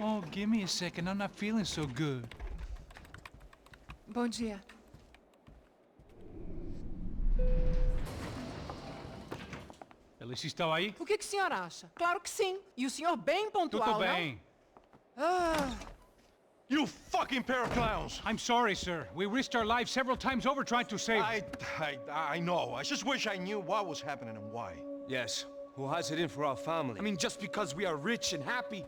Oh, give me a second. I'm not feeling so good. Bom dia. Alice estava aí? O que o senhor acha? Claro que sim. E o senhor bem pontual, Tudo bem. não? Ah, You fucking pair of clowns! I'm sorry, sir. We risked our lives several times over trying to save... I know. I just wish I knew what was happening and why. Yes, who has it in for our family? I mean, just because we are rich and happy,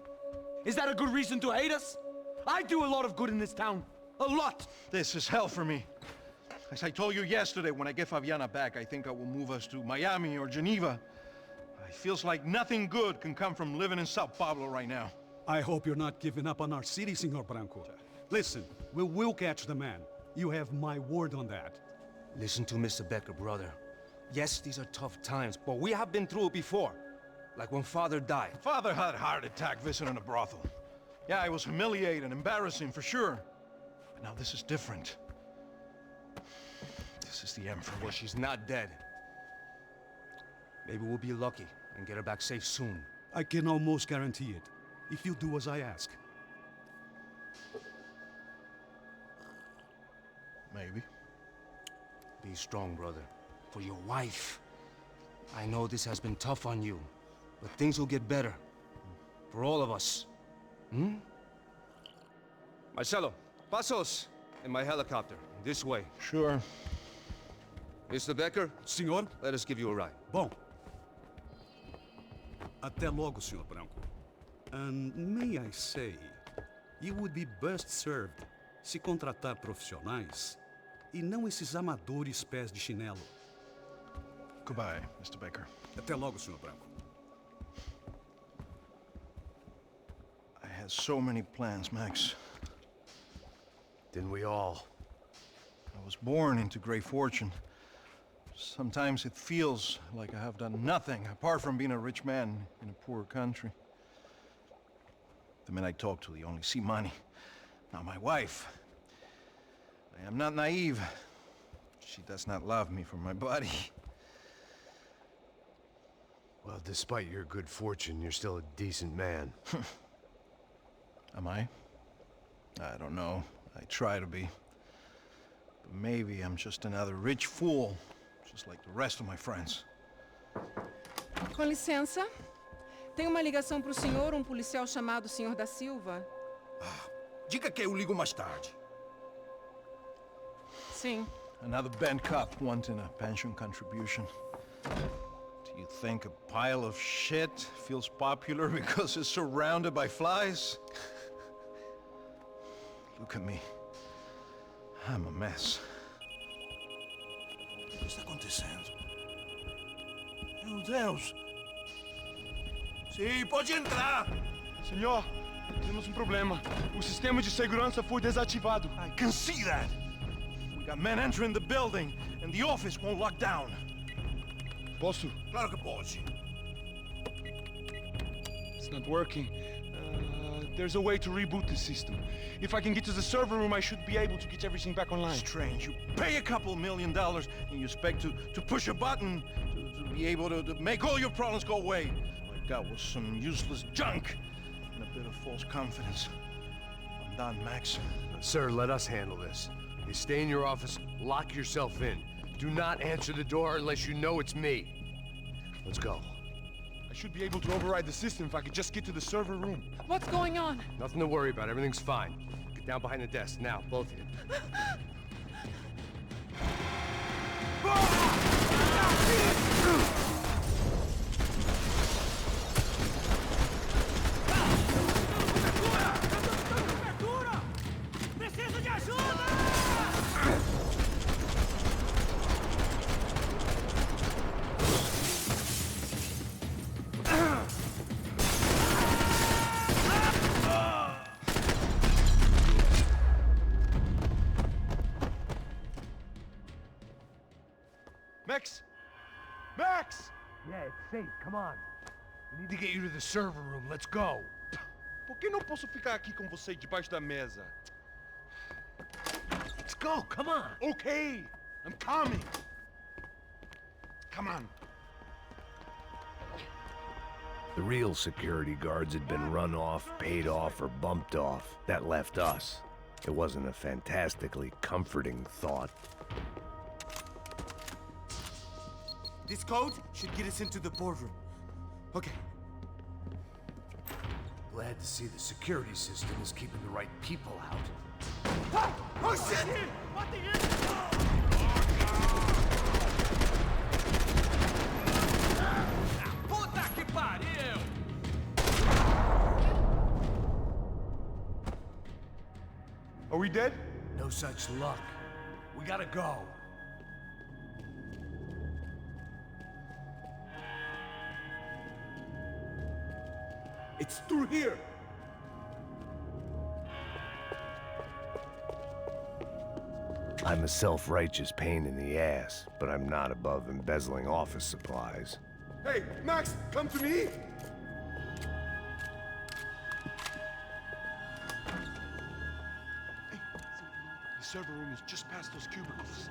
is that a good reason to hate us? I do a lot of good in this town. A lot! This is hell for me. As I told you yesterday, when I get Fabiana back, I think I will move us to Miami or Geneva. It feels like nothing good can come from living in Sao Paulo right now. I hope you're not giving up on our city, Senor Branco. Listen, we will catch the man. You have my word on that. Listen to Mr. Becker, brother. Yes, these are tough times, but we have been through it before. Like when Father died. Father had a heart attack visiting a brothel. Yeah, it was humiliating, embarrassing, for sure. But now this is different. This is the end for me. Well, she's not dead. Maybe we'll be lucky and get her back safe soon. I can almost guarantee it, if you do as I ask. Maybe. Be strong, brother. For your wife. I know this has been tough on you, but things will get better. For all of us. Hmm? Marcelo, pasos in my helicopter. This way. Sure. Mr. Becker, Senhor? let us give you a ride. Bom. Até logo, Senhor Branco. And may I say, you would be best served se contratar profissionais e não esses amadores pés de chinelo. Goodbye, Mr. Baker. Até logo, Senhor Branco. I had so many plans, Max. Didn't we all? I was born into great fortune. Sometimes it feels like I have done nothing apart from being a rich man in a poor country. The men I talk to, they only see money. Now my wife, I am not naive. She does not love me for my body. Well, despite your good fortune, you're still a decent man. Am I? I don't know. I try to be. But maybe I'm just another rich fool, just like the rest of my friends. com licença. Tem uma ligação para o senhor, um policial chamado Senhor da Silva. Diga que eu ligo mais tarde. Sim. Another bent cop wanting a pension contribution. Do you think a pile of shit feels popular because it's surrounded by flies? Look at me. I'm a mess. O que está acontecendo? Meu Deus! Sim, pode entrar! Senhor, temos um problema. O sistema de segurança foi desativado. I can see that! We got men entering the building, and the office won't lock down. Posso? Claro que pode. It's not working. There's a way to reboot the system. If I can get to the server room, I should be able to get everything back online. Strange. You pay a couple $1 million, and you expect to push a button to be able to make all your problems go away. All I got was some useless junk and a bit of false confidence. I'm done, Max. Sir, let us handle this. You stay in your office, lock yourself in. Do not answer the door unless you know it's me. Let's go. I should be able to override the system if I could just get to the server room. What's going on? Nothing to worry about. Everything's fine. Get down behind the desk. Now, both of you. Preciso de ajuda! Max! Max! Yeah, it's safe. Come on. We need to get you to the server room. Let's go. Por que não posso ficar aqui com você debaixo da mesa? Let's go. Come on. Okay, I'm coming. Come on. The real security guards had been run off, paid off, or bumped off. That left us. It wasn't a fantastically comforting thought. This code should get us into the boardroom. Okay. Glad to see the security system is keeping the right people out. Ah! Oh shit! What the hell? Puta que pariu! Are we dead? No such luck. We gotta go. It's through here. I'm a self-righteous pain in the ass, but I'm not above embezzling office supplies. Hey, Max, come to me! Hey, the server room is just past those cubicles.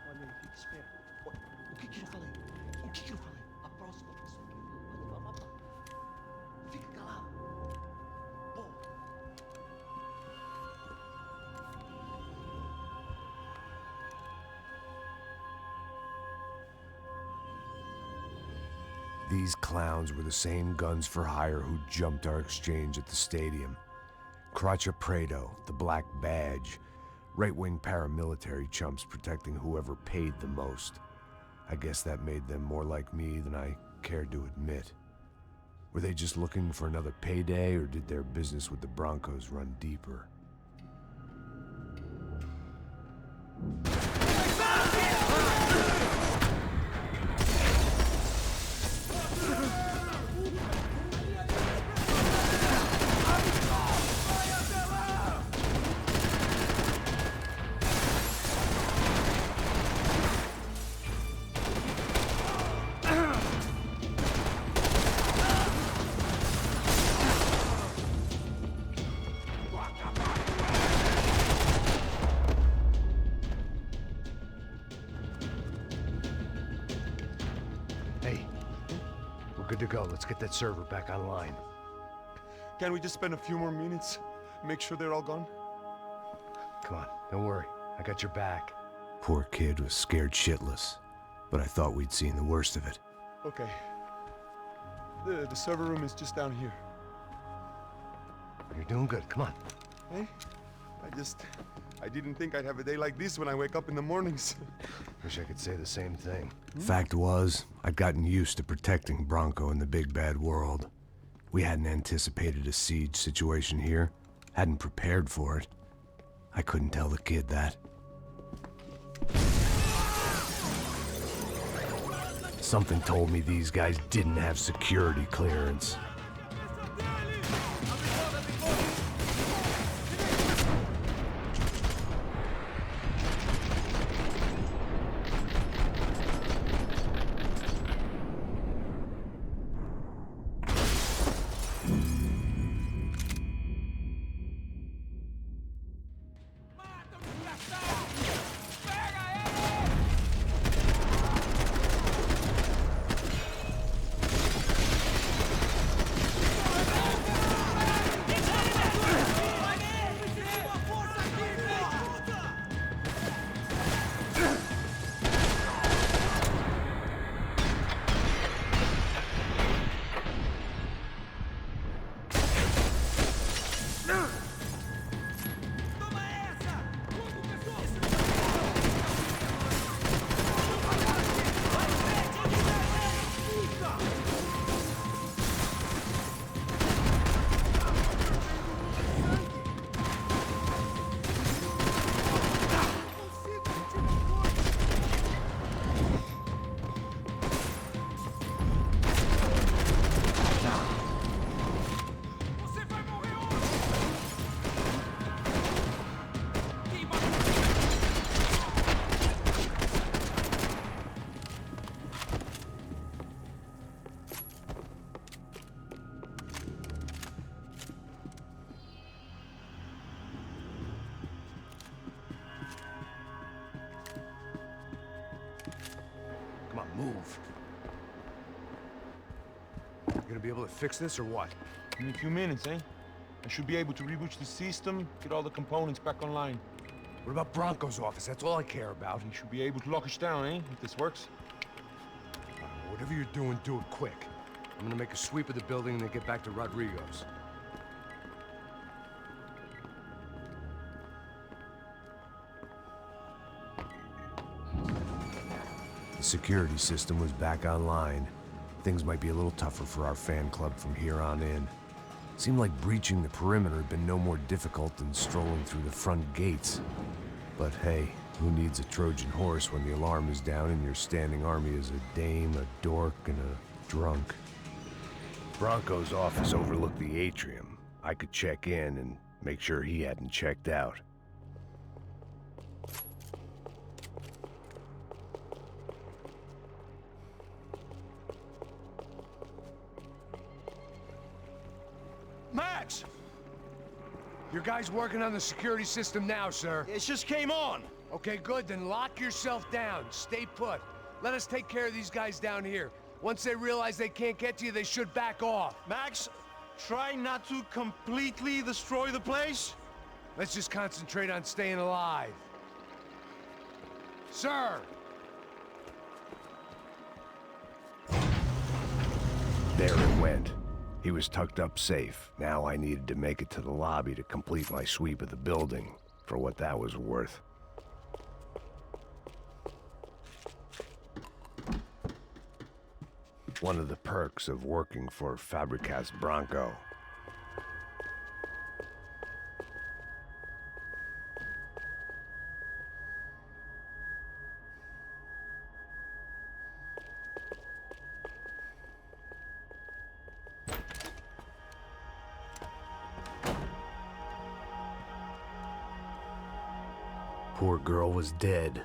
Olha aí, fica esperto. O que que eu falei? O que que eu falei? A próxima pessoa que vai levar uma bala. Fica calado. Boa. These clowns were the same guns for hire who jumped our exchange at the stadium. Crotcha Prado, the Black Badge, right-wing paramilitary chumps protecting whoever paid the most. I guess that made them more like me than I cared to admit. Were they just looking for another payday, or did their business with the Broncos run deeper? Hey, we're good to go. Let's get that server back online. Can we just spend a few more minutes? Make sure they're all gone? Come on, don't worry. I got your back. Poor kid was scared shitless, but I thought we'd seen the worst of it. Okay. The server room is just down here. You're doing good. Come on. Hey, I didn't think I'd have a day like this when I wake up in the mornings. Wish I could say the same thing. Fact was, I'd gotten used to protecting Bronco in the big bad world. We hadn't anticipated a siege situation here, hadn't prepared for it. I couldn't tell the kid that. Something told me these guys didn't have security clearance. Move. You gonna be able to fix this or what? In a few minutes, eh? I should be able to reboot the system, get all the components back online. What about Bronco's office? That's all I care about. You should be able to lock us down, eh? If this works. Whatever you're doing, do it quick. I'm gonna make a sweep of the building and then get back to Rodrigo's. The security system was back online. Things might be a little tougher for our fan club from here on in. Seemed like breaching the perimeter had been no more difficult than strolling through the front gates. But hey, who needs a Trojan horse when the alarm is down and your standing army is a dame, a dork, and a drunk? Bronco's office overlooked the atrium. I could check in and make sure he hadn't checked out. Max! Your guys working on the security system now, sir. It just came on. Okay, good, then lock yourself down. Stay put. Let us take care of these guys down here. Once they realize they can't get to you, they should back off. Max, try not to completely destroy the place. Let's just concentrate on staying alive. Sir! There it went. He was tucked up safe. Now I needed to make it to the lobby to complete my sweep of the building, for what that was worth. One of the perks of working for Fabricas Bronco. Poor girl was dead.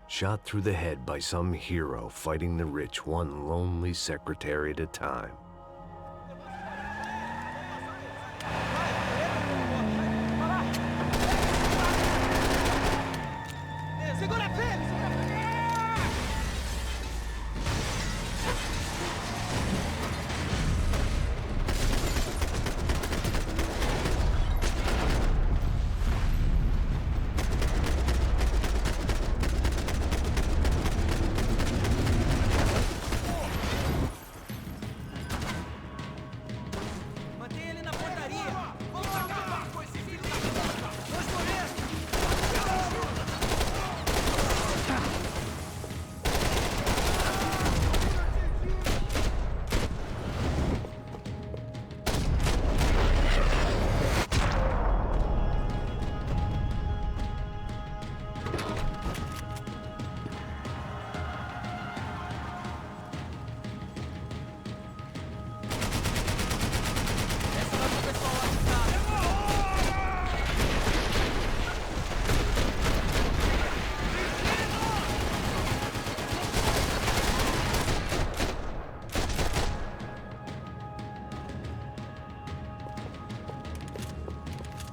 Shot through the head by some hero fighting the rich one lonely secretary at a time.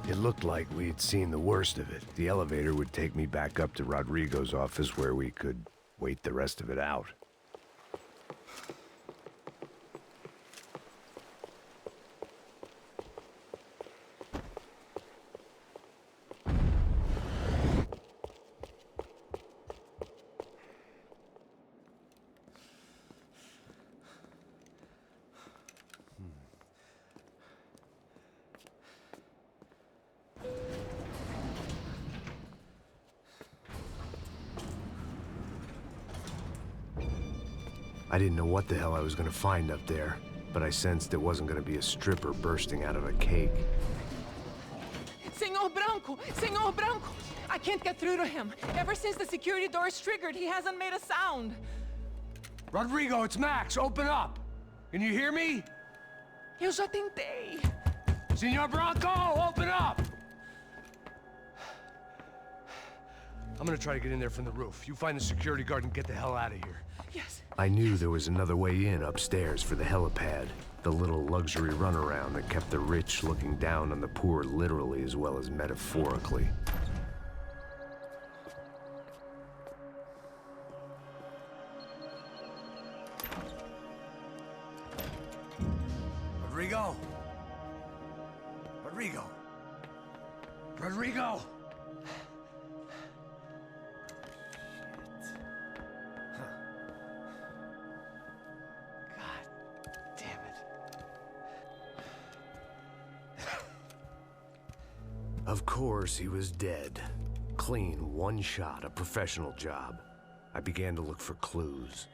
It looked like we had seen the worst of it. The elevator would take me back up to Rodrigo's office where we could wait the rest of it out. I didn't know what the hell I was gonna find up there, but I sensed it wasn't gonna be a stripper bursting out of a cake. Senor Branco! Senor Branco! I can't get through to him. Ever since the security door is triggered, he hasn't made a sound. Rodrigo, it's Max. Open up. Can you hear me? Eu já tentei. Senor Branco, open up! I'm gonna try to get in there from the roof. You find the security guard and get the hell out of here. Yes. I knew there was another way in upstairs for the helipad. The little luxury runaround that kept the rich looking down on the poor literally as well as metaphorically. Rodrigo! Rodrigo! Rodrigo! Of course, he was dead. Clean, one shot, a professional job. I began to look for clues.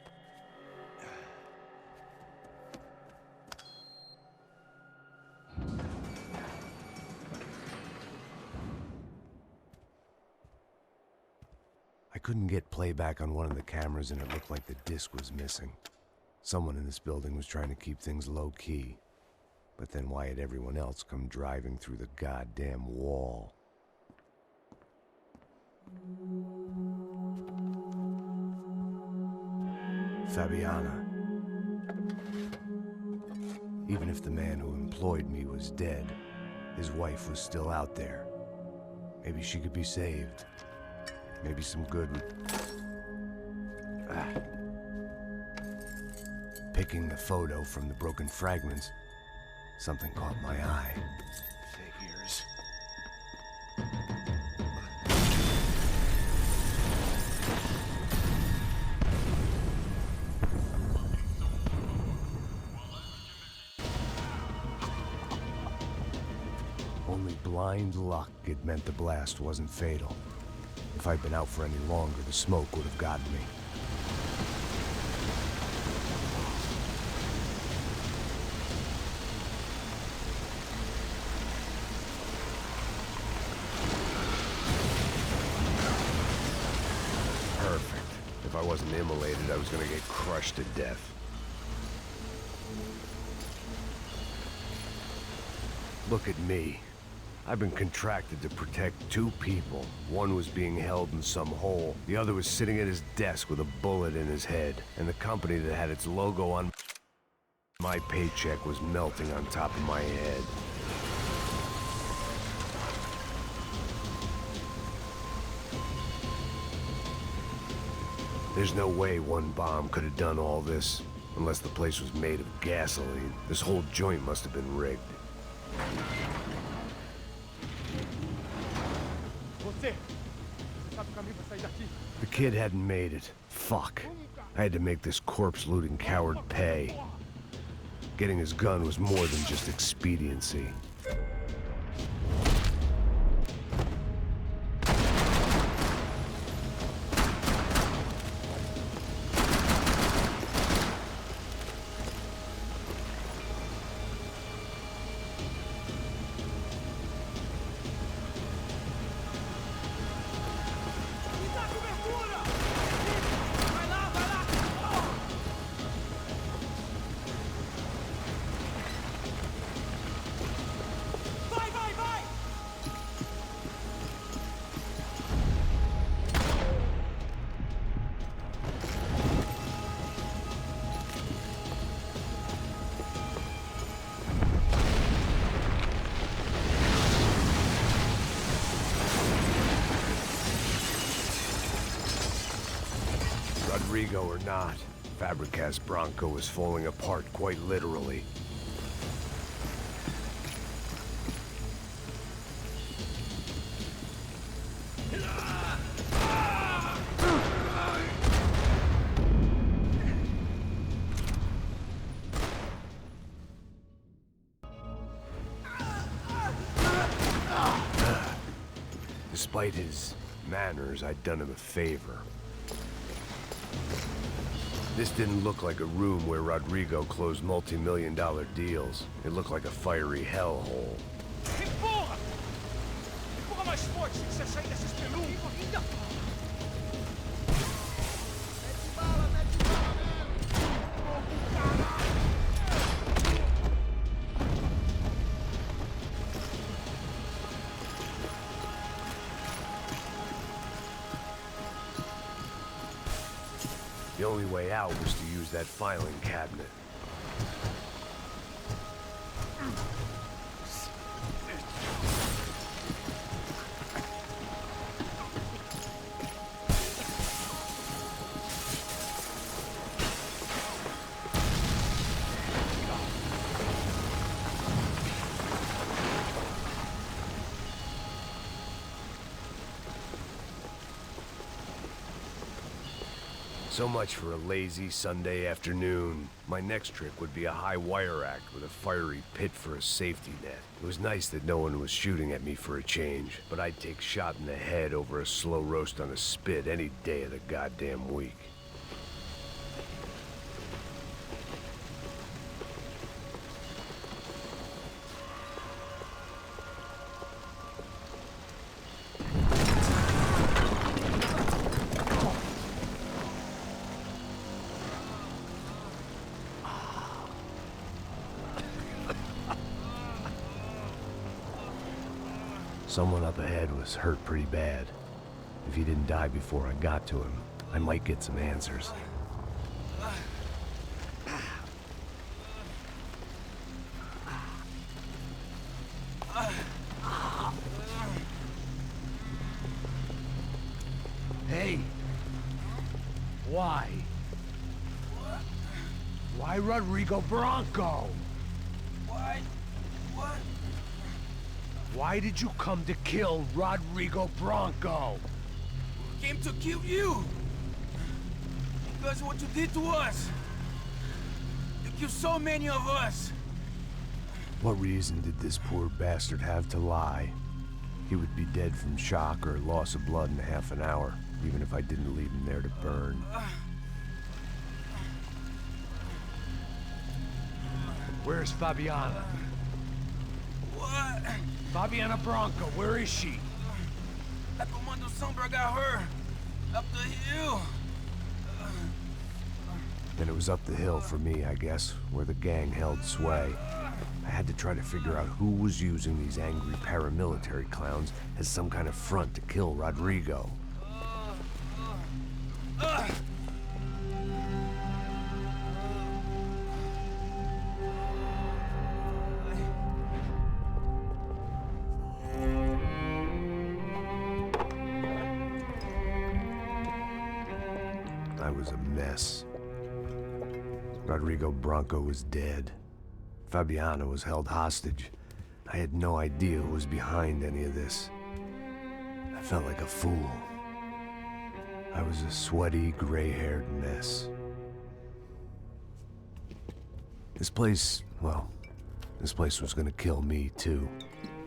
I couldn't get playback on one of the cameras and it looked like the disc was missing. Someone in this building was trying to keep things low-key. But then why had everyone else come driving through the goddamn wall? Fabiana. Even if the man who employed me was dead, his wife was still out there. Maybe she could be saved. Maybe some good would... Picking the photo from the broken fragments, something caught my eye. Figures. Only blind luck it meant the blast wasn't fatal. If I'd been out for any longer, the smoke would have gotten me. Perfect. If I wasn't immolated, I was gonna get crushed to death. Look at me. I've been contracted to protect two people. One was being held in some hole. The other was sitting at his desk with a bullet in his head. And the company that had its logo on my paycheck was melting on top of my head. There's no way one bomb could have done all this. Unless the place was made of gasoline. This whole joint must have been rigged. The kid hadn't made it. Fuck. I had to make this corpse-looting coward pay. Getting his gun was more than just expediency. Rodrigo or not, Fabricas Bronco is falling apart quite literally. Despite his manners, I'd done him a favor. This didn't look like a room where Rodrigo closed multi-million-dollar deals. It looked like a fiery hellhole. Empurra! Empurra mais forte se você sair dessa espelunca! The only way out was to use that filing cabinet. So much for a lazy Sunday afternoon. My next trick would be a high wire act with a fiery pit for a safety net. It was nice that no one was shooting at me for a change, but I'd take shot in the head over a slow roast on a spit any day of the goddamn week. Someone up ahead was hurt pretty bad. If he didn't die before I got to him, I might get some answers. Hey! Why? Why Rodrigo Bronco? Why? What? Why did you come to kill Rodrigo Bronco? Came to kill you! Because of what you did to us! You killed so many of us! What reason did this poor bastard have to lie? He would be dead from shock or loss of blood in half an hour, even if I didn't leave him there to burn. Where's Fabiana? What? Fabiana Bronco, where is she? That Commando Sombra got her! Up the hill! Then it was up the hill for me, I guess, where the gang held sway. I had to try to figure out who was using these angry paramilitary clowns as some kind of front to kill Rodrigo. I was a mess. Rodrigo Bronco was dead. Fabiana was held hostage. I had no idea who was behind any of this. I felt like a fool. I was a sweaty, gray-haired mess. This place, well, this place was gonna kill me, too.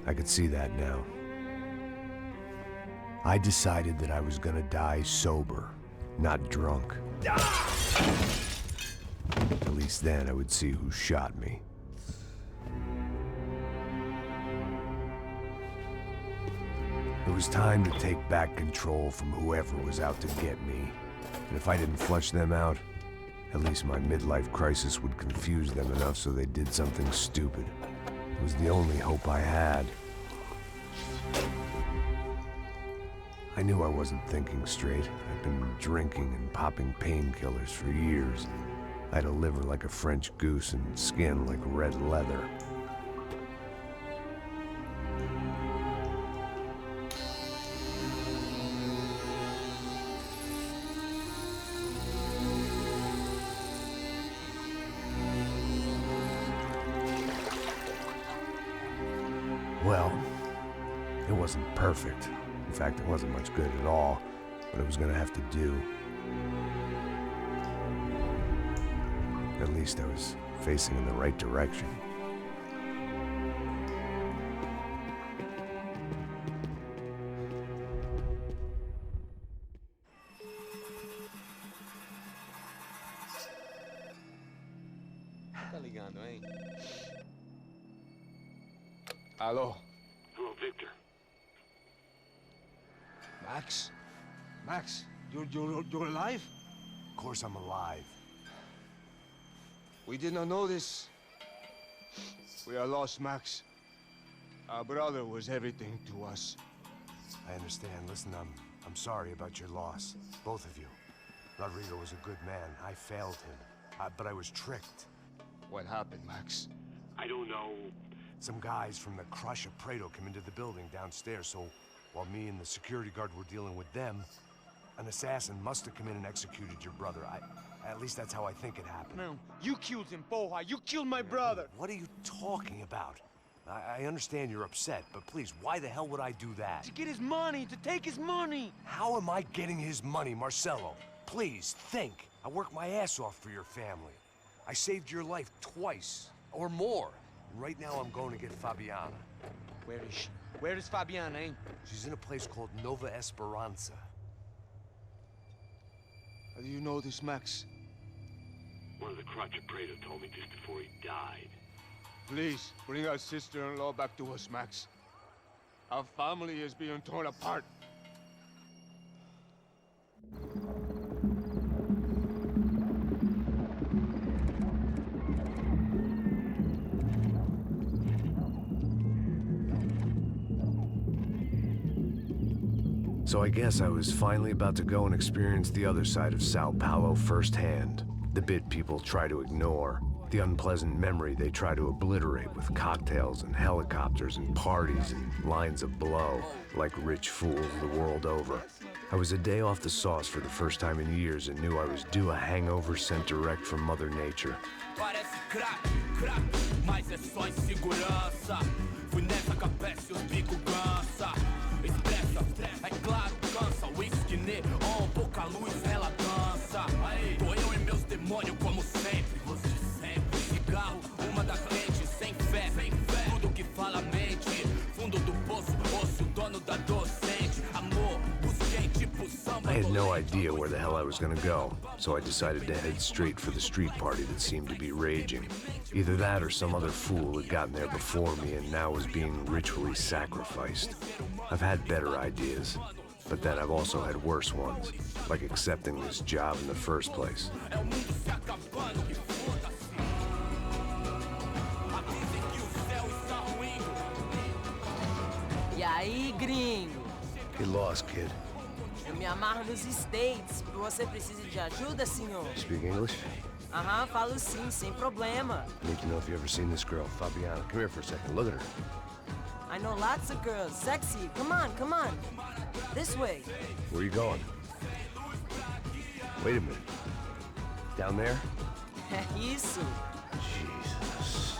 I could see that now. I decided that I was gonna die sober, not drunk. At least then I would see who shot me. It was time to take back control from whoever was out to get me. And if I didn't flush them out, at least my midlife crisis would confuse them enough so they did something stupid. It was the only hope I had. I knew I wasn't thinking straight. I'd been drinking and popping painkillers for years. I had a liver like a French goose and skin like red leather. Well, it wasn't perfect. In fact, it wasn't much good at all, but it was gonna have to do. At least I was facing in the right direction. Tá ligando, hein? Alô? Hello, Victor. Max? Max, you're alive? Of course I'm alive. We did not know this. We are lost, Max. Our brother was everything to us. I understand. Listen, I'm sorry about your loss. Both of you. Rodrigo was a good man. I failed him. But I was tricked. What happened, Max? I don't know. Some guys from the Crush of Prado came into the building downstairs, so while me and the security guard were dealing with them, an assassin must have come in and executed your brother. At least that's how I think it happened. No, you killed him, Porra. You killed my brother. What are you talking about? I understand you're upset, but please, why the hell would I do that? To get his money, to take his money. How am I getting his money, Marcelo? Please, think. I worked my ass off for your family. I saved your life twice, or more. Right now I'm going to get Fabiana. Where is she? Where is Fabiana, eh? She's in a place called Nova Esperanza. How do you know this, Max? One of the Parte told me just before he died. Please, bring our sister-in-law back to us, Max. Our family is being torn apart. So I guess I was finally about to go and experience the other side of Sao Paulo firsthand. The bit people try to ignore. The unpleasant memory they try to obliterate with cocktails and helicopters and parties and lines of blow, like rich fools the world over. I was a day off the sauce for the first time in years and knew I was due a hangover sent direct from Mother Nature. Parece crack, crack, mas é só insegurança. Fui nessa capécia, os bico cansa. Expressa, é claro, cansa. Whisky neon, pouca luz, ela dança. Tô eu e meus demônios como sempre. Você sempre. Cigarro, uma da frente, sem fé, tudo que fala mente. Fundo do poço, osso, dono da docente. Amor, busquei tipo samba. I had no idea where the hell I was gonna go, so I decided to head straight for the street party that seemed to be raging. Either that or some other fool had gotten there before me and now was being ritually sacrificed. I've had better ideas, but then I've also had worse ones, like accepting this job in the first place. E aí, gringo? Get lost, kid. Eu me amarro nos States. Você precisa de ajuda, senhor? Speak English? Aham, falo sim, sem problema. I need to know if you ever seen this girl, Fabiana. Come here for a second. Look at her. I know lots of girls. Sexy. Come on, come on. This way. Where are you going? Wait a minute. Down there? Isso. Jesus.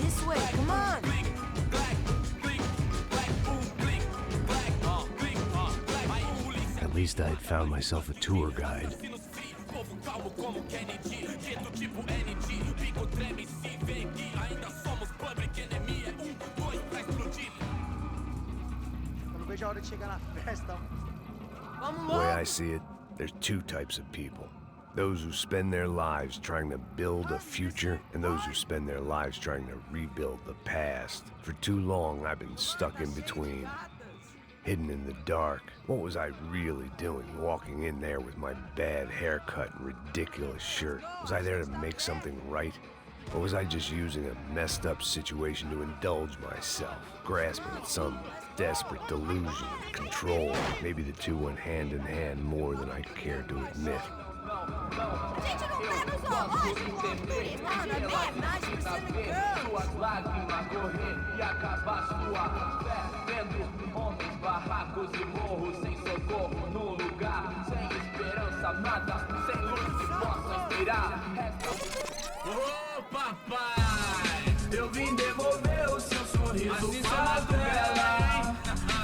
This way, come on. At least I had found myself a tour guide. The way I see it, there's two types of people. Those who spend their lives trying to build a future, and those who spend their lives trying to rebuild the past. For too long, I've been stuck in between. Hidden in the dark. What was I really doing, walking in there with my bad haircut and ridiculous shirt? Was I there to make something right? Or was I just using a messed up situation to indulge myself, grasping at some desperate delusion of control? Maybe the two went hand in hand more than I cared to admit. Barracos e morros sem socorro num lugar sem esperança, nada, sem luz que possa inspirar. Ô papai, eu vim devolver o seu sorriso pra tela.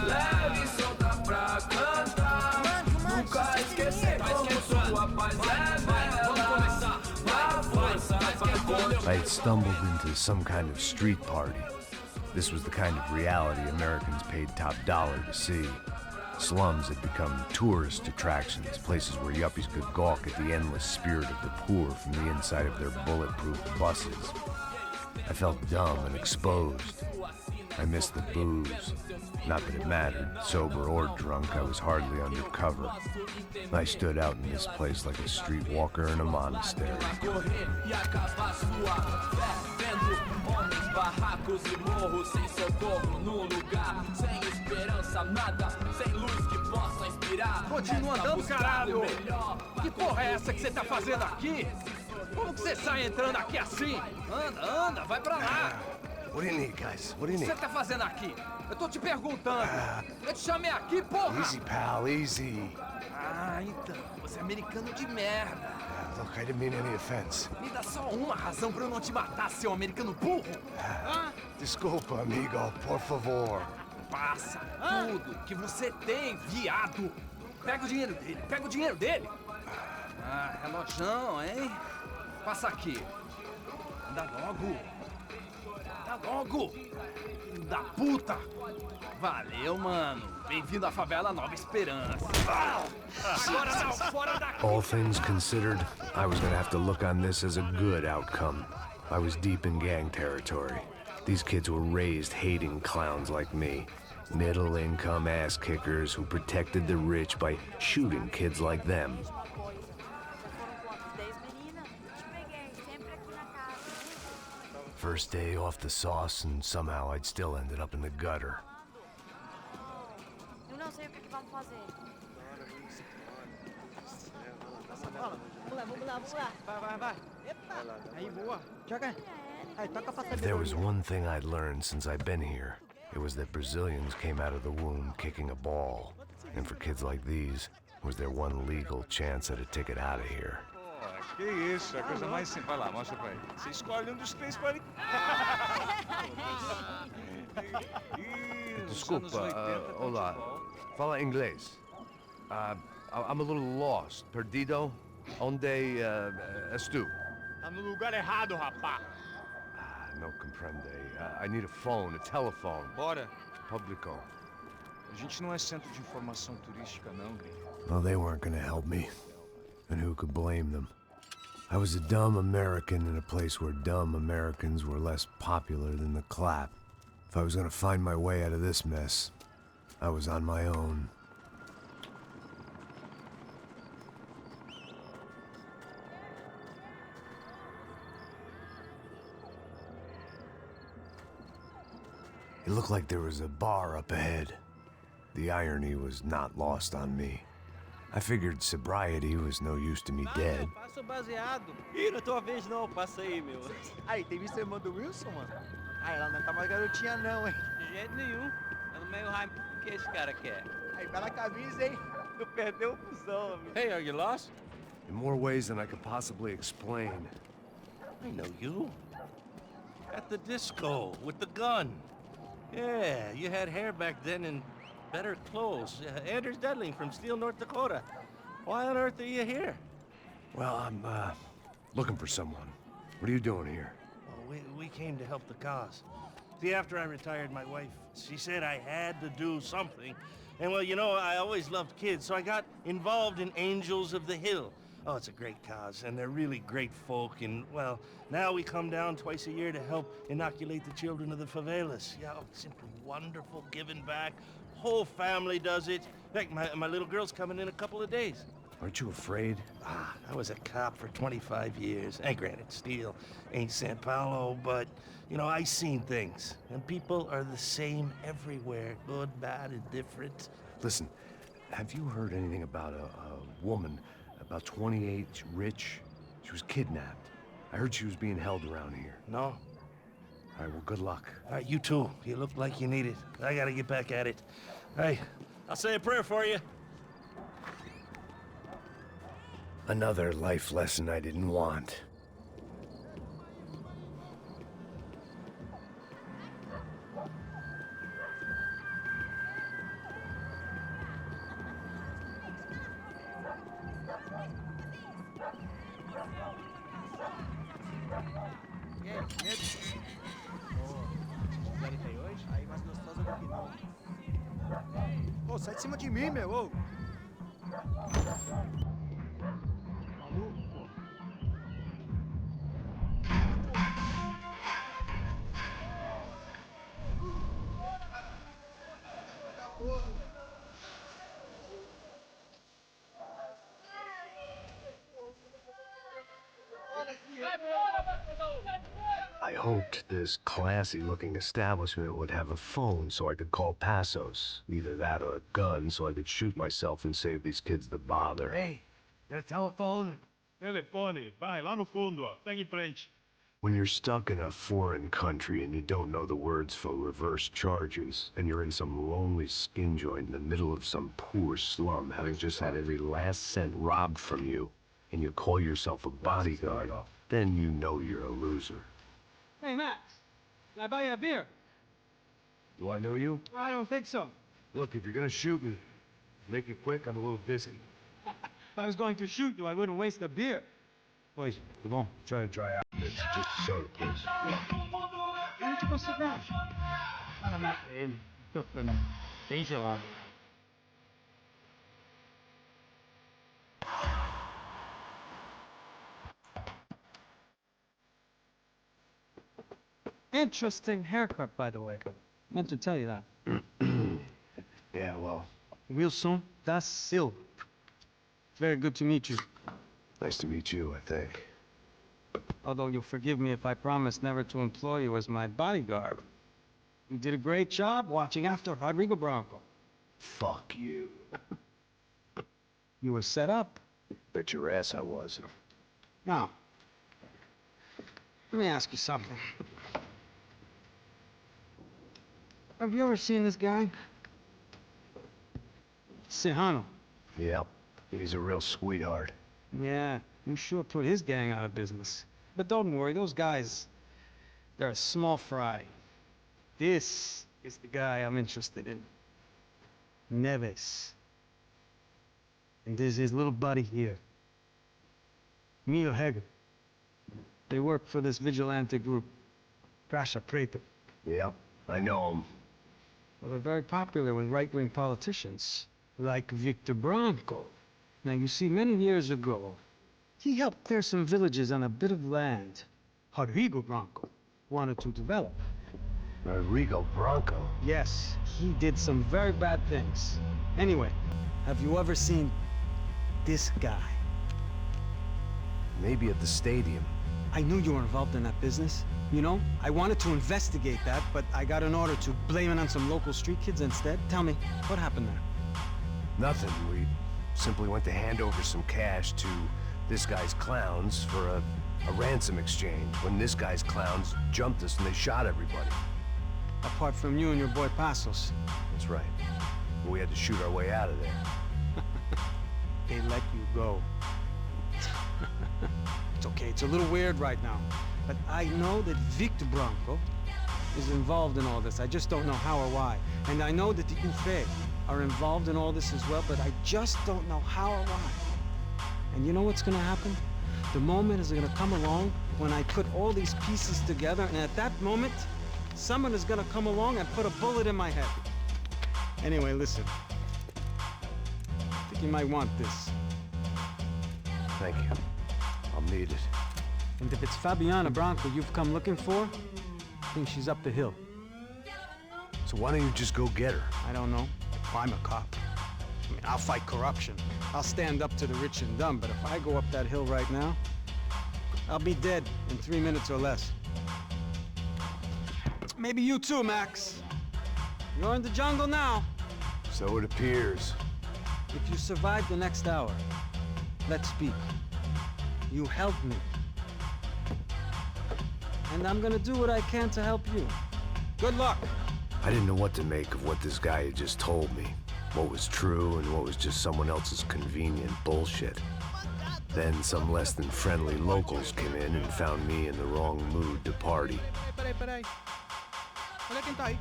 Leve e solta pra cantar. Nunca esquecer como sua paz é bela. Na força pra I had stumbled into some kind of street party. This was the kind of reality Americans paid top dollar to see. Slums had become tourist attractions, places where yuppies could gawk at the endless spirit of the poor from the inside of their bulletproof buses. I felt dumb and exposed. I missed the booze. Not that it mattered, sober or drunk, I was hardly undercover. I stood out in this place like a streetwalker in a monastery. Barracos e morros sem socorro num lugar sem esperança, nada, sem luz que possa inspirar. Continua andando, caralho! Que porra é essa que você tá fazendo aqui? Como que você sai entrando aqui assim? Anda, anda, vai pra lá! What do you need, guys? What do you O que need? você tá fazendo aqui? Eu tô te perguntando. Eu te chamei aqui, porra! Easy, pal, easy. Ah, então, você é americano de merda. Look, I didn't mean any offense. Me dá só uma razão pra eu não te matar, seu americano burro. Desculpa, amigo, por favor. passa tudo que você tem, viado. Pega o dinheiro dele, pega o dinheiro dele. Ah, relojão, hein? Passa aqui. Anda logo. Anda logo. Filho da puta. Valeu, mano. Bem-vindo à favela Nova Esperança. Agora não, fora daqui. All things considered, I was gonna have to look on this as a good outcome. I was deep in gang territory. These kids were raised hating clowns like me. Middle-income ass-kickers who protected the rich by shooting kids like them. First day off the sauce, and somehow I'd still ended up in the gutter. Eu não sei o que vamos fazer. Vamos lá. Vai. Epa! Aí, boa. Joga. Aí, toca pra saber. If there was one thing I'd learned since I'd been here, it was that Brazilians came out of the womb kicking a ball. And for kids like these, was their one legal chance at a ticket out of here. Que isso, é a coisa mais simples. Vai lá, mostra pra ele. Você escolhe um dos três para... Desculpa, olá. Fala inglês. I'm a little lost. Perdido? Onde és tu? Tá no lugar errado, rapá. No comprende. I need a phone, a telephone. Bora. Publico. A gente não é centro de informação turística, não, gringo. Well, they weren't gonna help me. And who could blame them? I was a dumb American in a place where dumb Americans were less popular than the clap. If I was gonna find my way out of this mess, I was on my own. It looked like there was a bar up ahead. The irony was not lost on me. I figured sobriety was no use to me dead. Passa o baseado. Ih, não é tua vez não, passa aí, meu. Aí, tem visto a irmã do Wilson, mano? Ah, ela não tá mais garotinha não, hein? De jeito nenhum. Tá no meio raio que esse cara quer. Aí, bela camisa, hein? Tu perdeu o fusão, amigo. Hey, are you lost? In more ways than I could possibly explain. I know you. At the disco, with the gun. Yeah, you had hair back then and better clothes. Anders Dudling from Steele, North Dakota. Why on earth are you here? Well, I'm, looking for someone. What are you doing here? Well, we came to help the cause. See, after I retired, my wife, she said I had to do something. And, well, you know, I always loved kids, so I got involved in Angels of the Hill. Oh, it's a great cause, and they're really great folk, and, well, now we come down twice a year to help inoculate the children of the favelas. Yeah, oh, simply wonderful, giving back. Whole family does it. In fact, my little girl's coming in a couple of days. Aren't you afraid? I was a cop for 25 years. And granted, Steele ain't San Paulo, but, you know, I seen things. And people are the same everywhere, good, bad, and different. Listen, have you heard anything about a woman, about 28, rich? She was kidnapped. I heard she was being held around here. No? All right, well, good luck. All right, you too. You look like you need it. I gotta get back at it. Hey, I'll say a prayer for you. Another life lesson I didn't want. E aí, medo? Ô, tem hoje? Aí, mais gostosa do que não. Ô, sai de cima de mim, meu, ô! I hoped this classy-looking establishment would have a phone so I could call Passos. Either that or a gun so I could shoot myself and save these kids the bother. Hey, got a telephone? Telefone, vai lá no fundo, ó. Pega em frente. When you're stuck in a foreign country and you don't know the words for reverse charges, and you're in some lonely skin joint in the middle of some poor slum, having just had every last cent robbed from you, and you call yourself a bodyguard, then you know you're a loser. Hey, Max, can I buy you a beer? Do I know you? I don't think so. Look, if you're gonna shoot me, make it quick. I'm a little busy. If I was going to shoot you, I wouldn't waste a beer. Please, come on. Try to dry out. It's just a soda, please. Why don't you go sit down? I'm not in. Tem gelado. Interesting haircut, by the way. Meant to tell you that. Yeah, well, Wilson da Silva. Very good to meet you. nice to meet you, I think. Although you'll forgive me if I promise never to employ you as my bodyguard. You did a great job watching after Rodrigo Bronco. Fuck you. You were set up. Bet your ass I was. Now, let me ask you something. Have you ever seen this guy? Sejano. Yep, he's a real sweetheart. Yeah, you sure put his gang out of business. But don't worry, those guys, they're a small fry. This is the guy I'm interested in. Neves. And there's his little buddy here. Mio Heger. They work for this vigilante group, Parte. Yep, I know him. Well, they're very popular with right-wing politicians, like Victor Bronco. Now, you see, many years ago, he helped clear some villages on a bit of land Rodrigo Bronco wanted to develop. Rodrigo Bronco? Yes, he did some very bad things. Anyway, have you ever seen this guy? Maybe at the stadium. I knew you were involved in that business. You know, I wanted to investigate that, but I got an order to blame it on some local street kids instead. Tell me, what happened there? Nothing. We simply went to hand over some cash to this guy's clowns for a ransom exchange when this guy's clowns jumped us and they shot everybody. Apart from you and your boy Passos. That's right. We had to shoot our way out of there. They let you go. It's okay, it's a little weird right now. But I know that Victor Bronco is involved in all this. I just don't know how or why. And I know that the UFE are involved in all this as well, but I just don't know how or why. And you know what's gonna happen? The moment is gonna come along when I put all these pieces together, and at that moment, someone is gonna come along and put a bullet in my head. Anyway, listen. I think you might want this. Thank you. I'll need it. And if it's Fabiana Bronco you've come looking for, I think she's up the hill. So why don't you just go get her? I don't know. I'm a cop. I mean, I'll fight corruption. I'll stand up to the rich and dumb, but if I go up that hill right now, I'll be dead in 3 minutes or less. Maybe you too, Max. You're in the jungle now. So it appears. If you survive the next hour, let's speak. You help me. And I'm gonna do what I can to help you. Good luck. I didn't know what to make of what this guy had just told me. What was true and what was just someone else's convenient bullshit. Then some less than friendly locals came in and found me in the wrong mood to party. Peraí. Olha quem tá aí.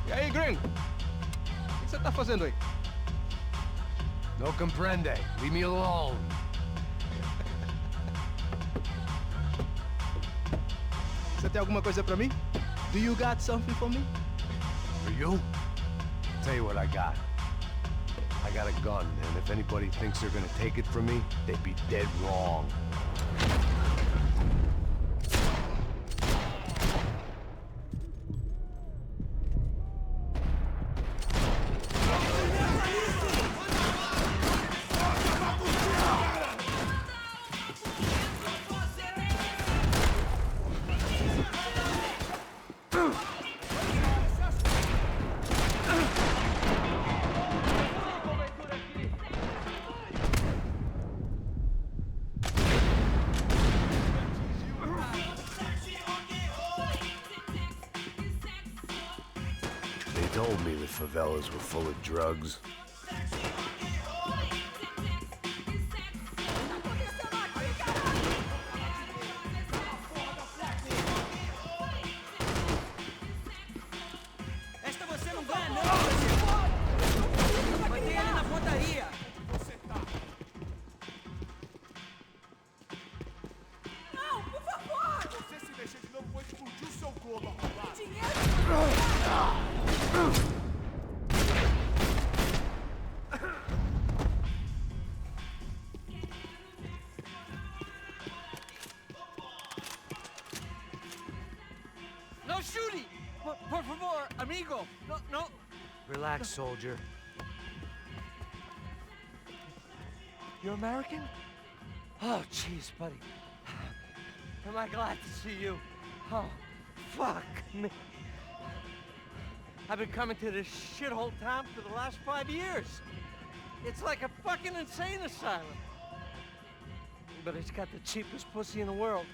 E aí, gringo? O que você tá fazendo aí? No comprende. Leave me alone. Você tem alguma coisa pra mim? Do you got something for me? For you? Tell you what I got. I got a gun, and if anybody thinks they're gonna take it from me, they'd be dead wrong. They told me the favelas were full of drugs. No shooting! Por favor, amigo! No, no! Relax, soldier. You're American? Oh, jeez, buddy. Am I glad to see you? Oh, fuck me. I've been coming to this shithole town for the last 5 years. It's like a fucking insane asylum. But it's got the cheapest pussy in the world.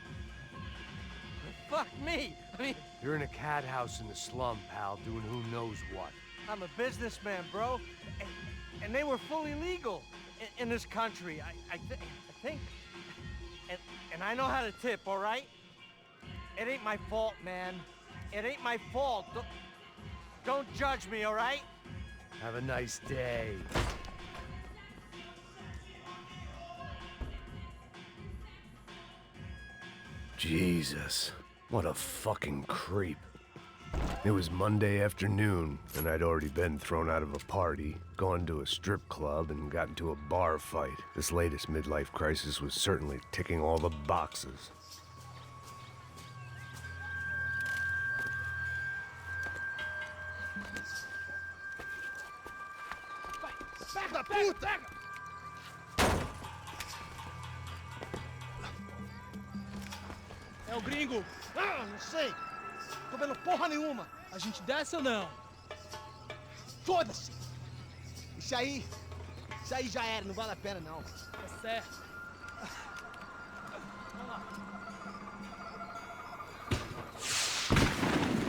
Fuck me. I mean... You're in a cat house in the slum, pal, doing who knows what. I'm a businessman, bro. And they were fully legal in this country. I think... And I know how to tip, all right? It ain't my fault, man. It ain't my fault. Don't judge me, all right? Have a nice day. Jesus, what a fucking creep. It was Monday afternoon, and I'd already been thrown out of a party, gone to a strip club, and got into a bar fight. This latest midlife crisis was certainly ticking all the boxes. Pega, puta! É o gringo. Ah, não sei. Tô vendo porra nenhuma. A gente desce ou não? Foda-se. Isso aí já era, não vale a pena não. Tá certo.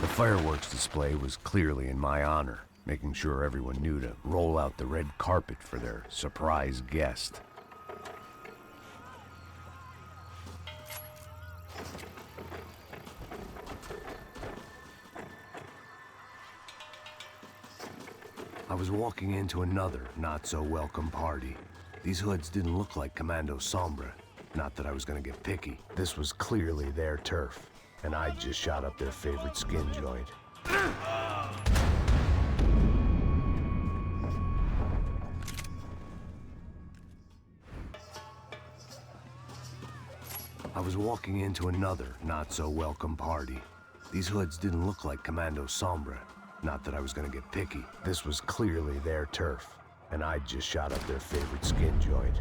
The fireworks display was clearly in my honor, making sure everyone knew to roll out the red carpet for their surprise guest. I was walking into another not-so-welcome party. These hoods didn't look like Commando Sombra. Not that I was gonna get picky. This was clearly their turf, and I'd just shot up their favorite skin joint. I was walking into another not-so-welcome party. These hoods didn't look like Commando Sombra. Not that I was gonna get picky. This was clearly their turf, and I'd just shot up their favorite skin joint.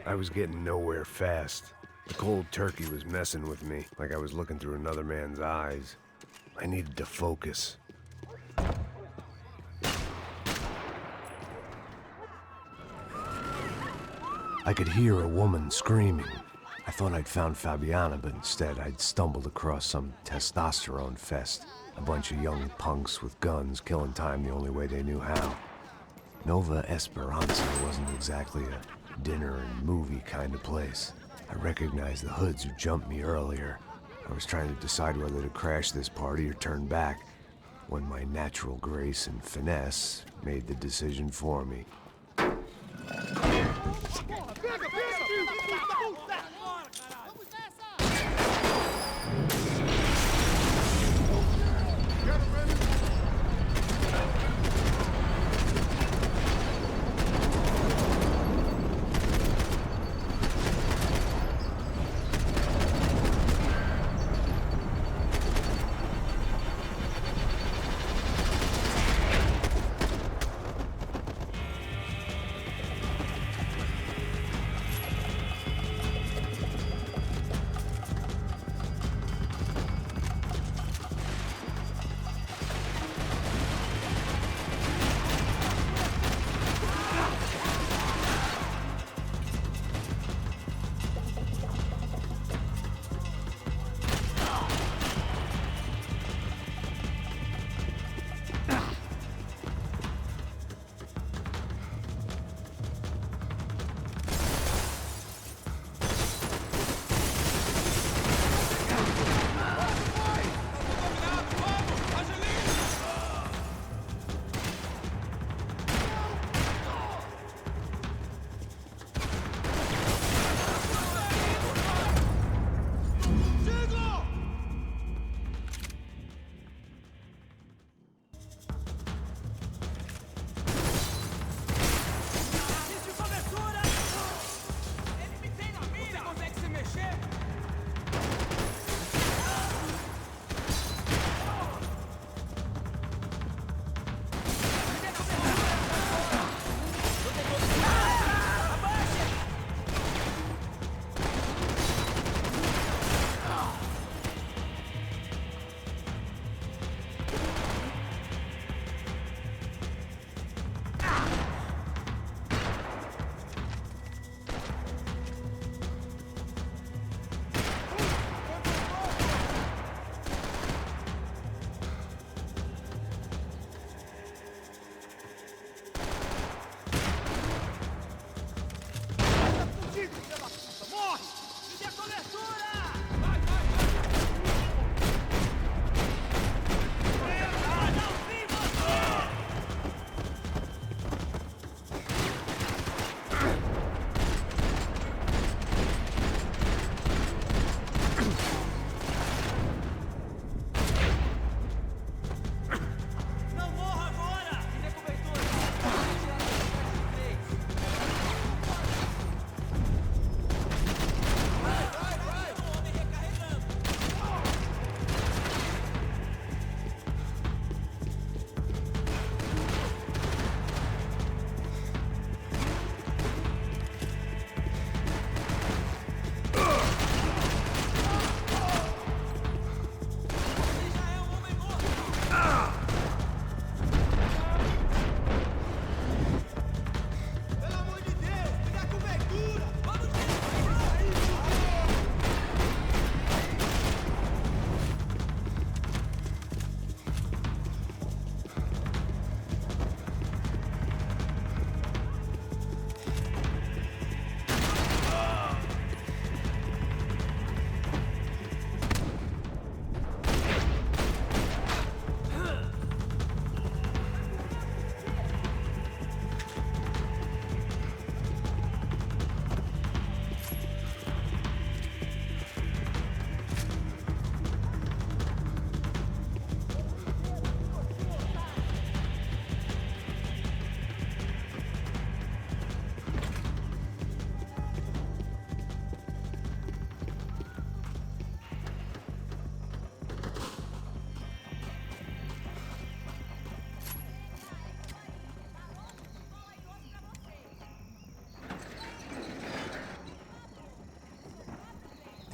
I was getting nowhere fast. The cold turkey was messing with me, like I was looking through another man's eyes. I needed to focus. I could hear a woman screaming. I thought I'd found Fabiana, but instead I'd stumbled across some testosterone fest. A bunch of young punks with guns killing time the only way they knew how. Nova Esperanza wasn't exactly a dinner and movie kind of place. I recognized the hoods who jumped me earlier. I was trying to decide whether to crash this party or turn back, when my natural grace and finesse made the decision for me.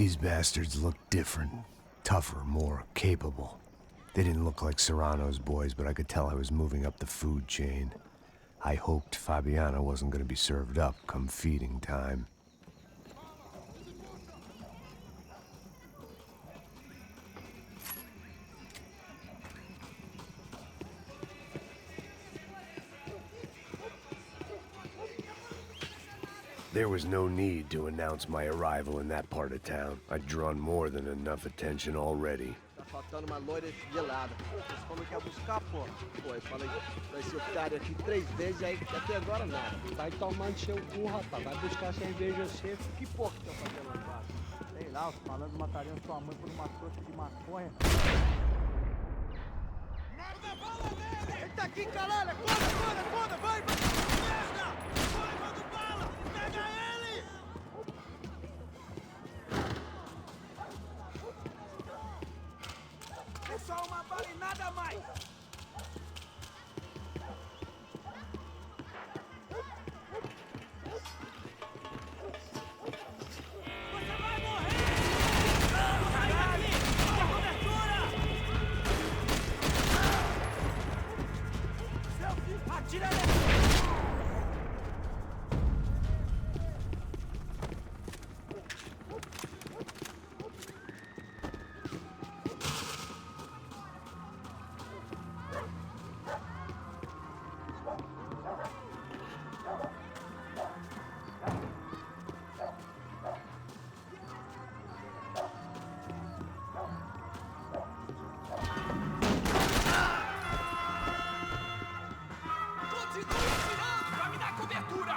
These bastards look different. Tougher, more capable. They didn't look like Serrano's boys, but I could tell I was moving up the food chain. I hoped Fabiana wasn't gonna be served up come feeding time. There was no need to announce my arrival in that part of town. I'd drawn more than enough attention already. Tá faltando uma loira gelada. Vocês falou que ia buscar, pô. Pô, eu falei pra esse otário aqui 3 vezes, aí até agora nada. Vai tomando seu cu, rapaz. Vai buscar cerveja seca. Que porra que tá fazendo lá embaixo? Sei lá, os malandros matariam sua mãe por uma trouxa de maconha. Guarda a bala dele! Ele tá aqui, caralho! Acorda! Vai! Merda! Vai, manda bala! Pega ele! É só uma bala e nada mais! Você vai morrer! Vamos sair daqui! Dá cobertura! Selfie! Atira nele! Continua atirando! Vai me dar cobertura!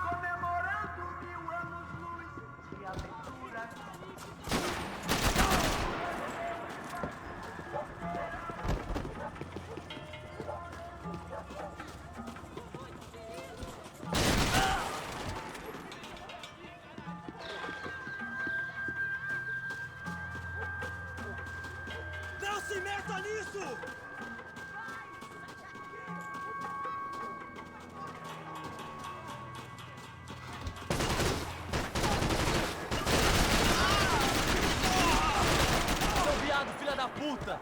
Comemorando 1000 anos-luz de aventura. Não se meta nisso! Seu viado, filha da puta!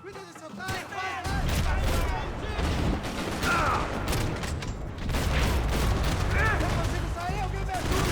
Cuida desse otário! Eu consigo sair, alguém me ajuda!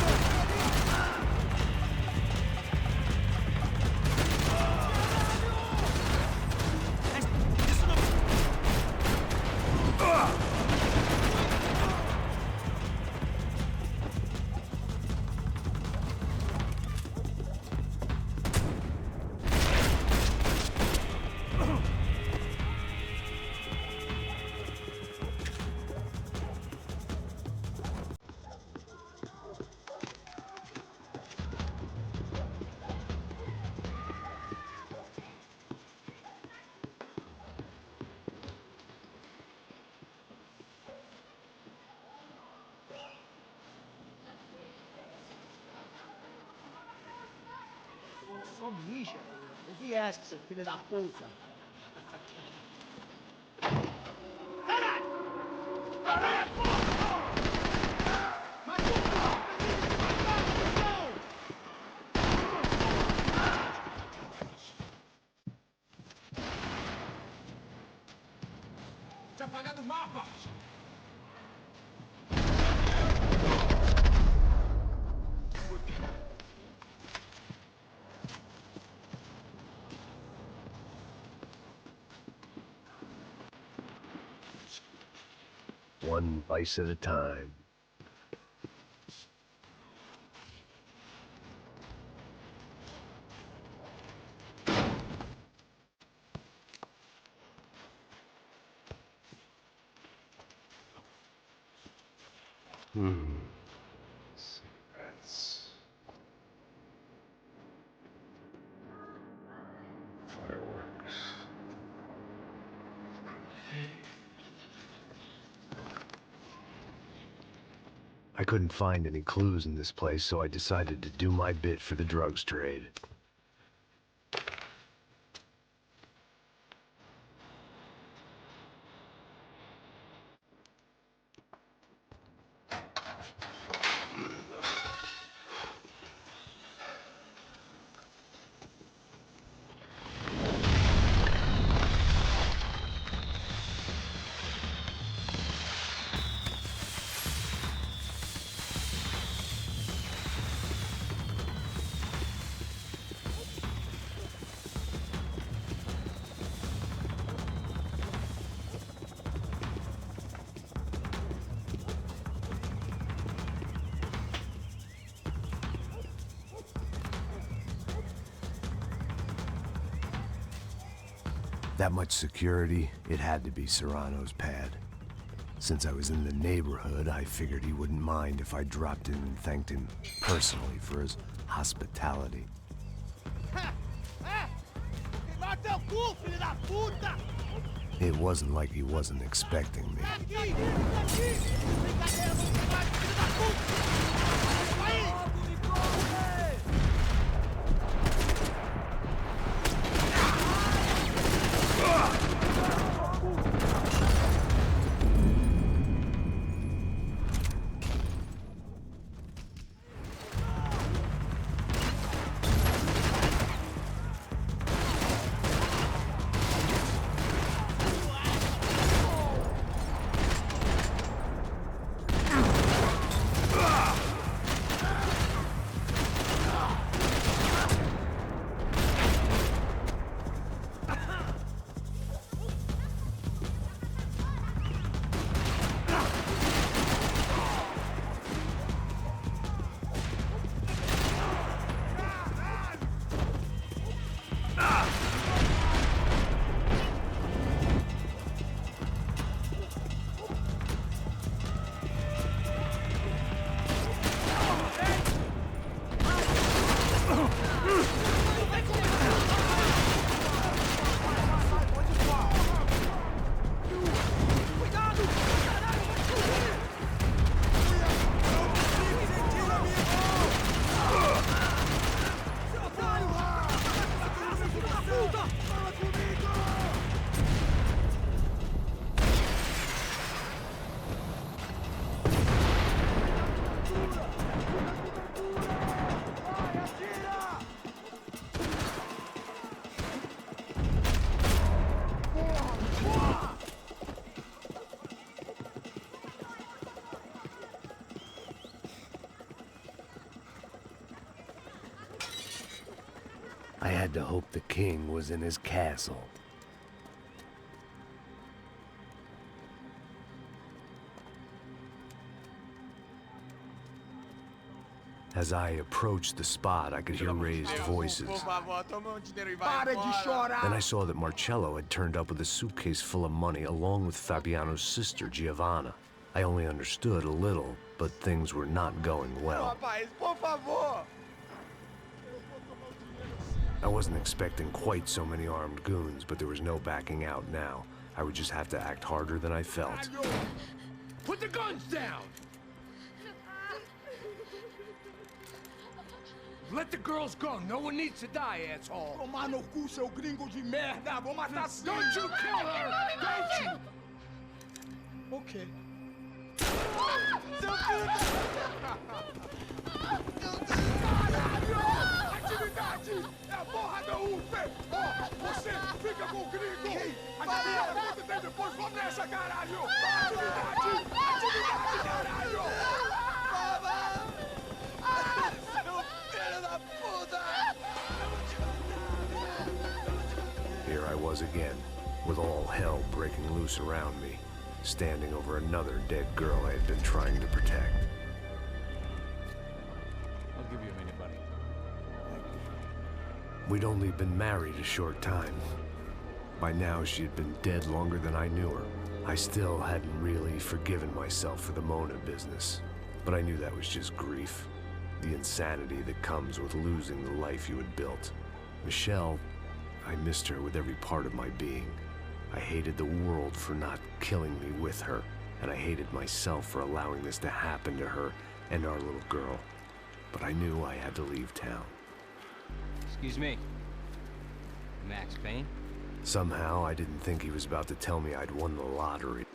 Sou ninja. O que é essa, seu filho da puta? Te apagar do mapa! One vice at a time. Cigarettes. Fireworks. I couldn't find any clues in this place, so I decided to do my bit for the drugs trade. That much security, it had to be Serrano's pad. Since I was in the neighborhood, I figured he wouldn't mind if I dropped in and thanked him personally for his hospitality. It wasn't like he wasn't expecting me. I had to hope the king was in his castle. As I approached the spot, I could hear raised voices. Then I saw that Marcello had turned up with a suitcase full of money along with Fabiano's sister, Giovanna. I only understood a little, but things were not going well. I wasn't expecting quite so many armed goons, but there was no backing out now. I would just have to act harder than I felt. Put the guns down! Let the girls go. No one needs to die, asshole. Tomar no cu, seu gringo de merda. Vou matar. Don't you kill her! Don't you? Okay. Seu filho! Caralho! Atividade! É a porra da UFE! Ó, você fica com o gringo! A galera conta tem depois, vamos nessa, caralho! Atividade! Atividade, caralho! Here I was again, with all hell breaking loose around me, standing over another dead girl I had been trying to protect. I'll give you a minute, buddy. We'd only been married a short time. By now, she had been dead longer than I knew her. I still hadn't really forgiven myself for the Mona business, but I knew that was just grief. The insanity that comes with losing the life you had built. Michelle, I missed her with every part of my being. I hated the world for not killing me with her. and I hated myself for allowing this to happen to her and our little girl. But I knew I had to leave town. Excuse me. Max Payne? Somehow, I didn't think he was about to tell me I'd won the lottery.